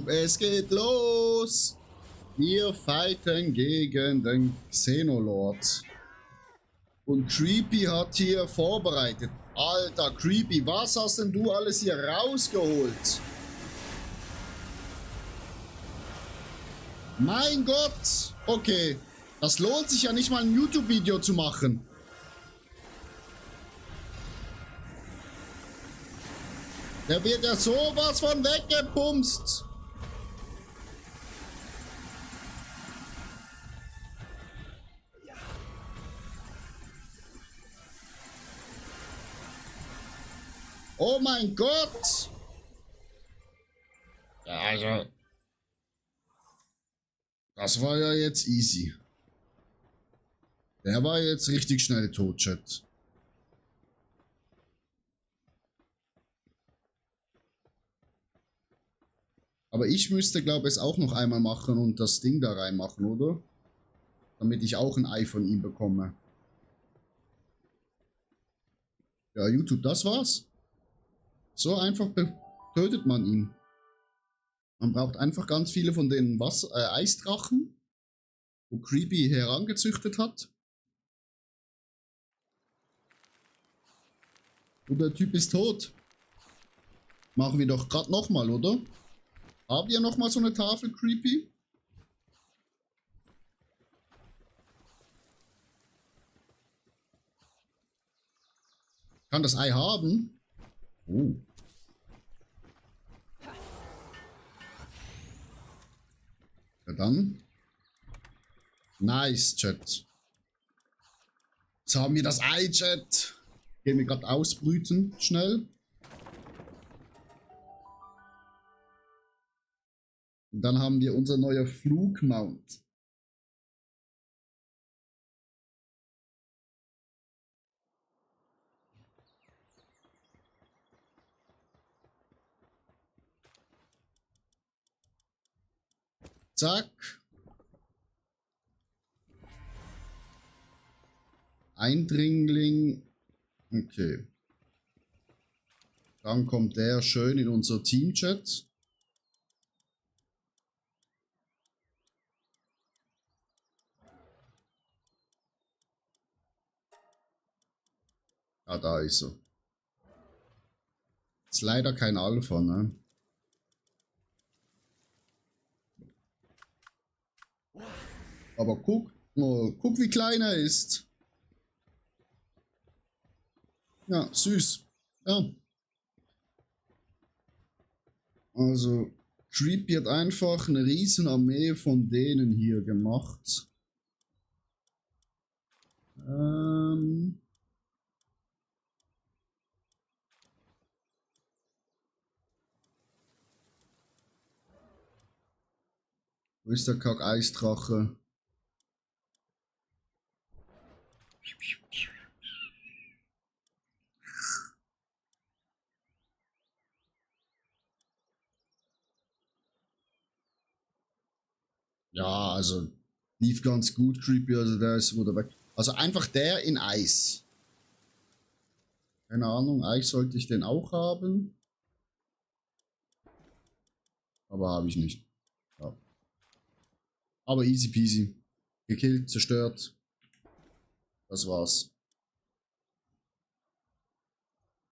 Es geht los! Wir fighten gegen den Xenolod. Und Creepy hat hier vorbereitet. Alter, Creepy, was hast denn du alles hier rausgeholt? Mein Gott! Okay, das lohnt sich ja nicht mal ein YouTube-Video zu machen. Der wird ja sowas von weggepumst. Oh mein Gott! Ja, also... Das war ja jetzt easy. Der war jetzt richtig schnell tot, Chat. Aber ich müsste, glaube ich, es auch noch einmal machen und das Ding da reinmachen, oder? Damit ich auch ein Ei von ihm bekomme. Ja, YouTube, das war's. So einfach tötet man ihn. Man braucht einfach ganz viele von den Eisdrachen, wo Creepy herangezüchtet hat. Und der Typ ist tot. Machen wir doch gerade nochmal, oder? Haben wir nochmal so eine Tafel, Creepy? Kann das Ei haben? Oh. Ja dann. Nice, Chat. Jetzt haben wir das Ei, Chat. Gehen wir gerade ausbrüten, schnell. Und dann haben wir unser neuer Flugmount. Zack. Eindringling. Okay. Dann kommt der schön in unser Teamchat. Ah, da ist er. Ist leider kein Alpha, ne? Aber guck, oh, guck wie klein er ist. Ja, süß. Ja. Also, Creepy hat einfach eine riesen Armee von denen hier gemacht. Wo ist der Kack-Eisdrache? Ja, also lief ganz gut, Creepy, also der ist wurde weg. Also einfach der in Eis. Keine Ahnung, Eis sollte ich den auch haben. Aber habe ich nicht. Ja. Aber easy peasy. Gekillt, zerstört. Das war's.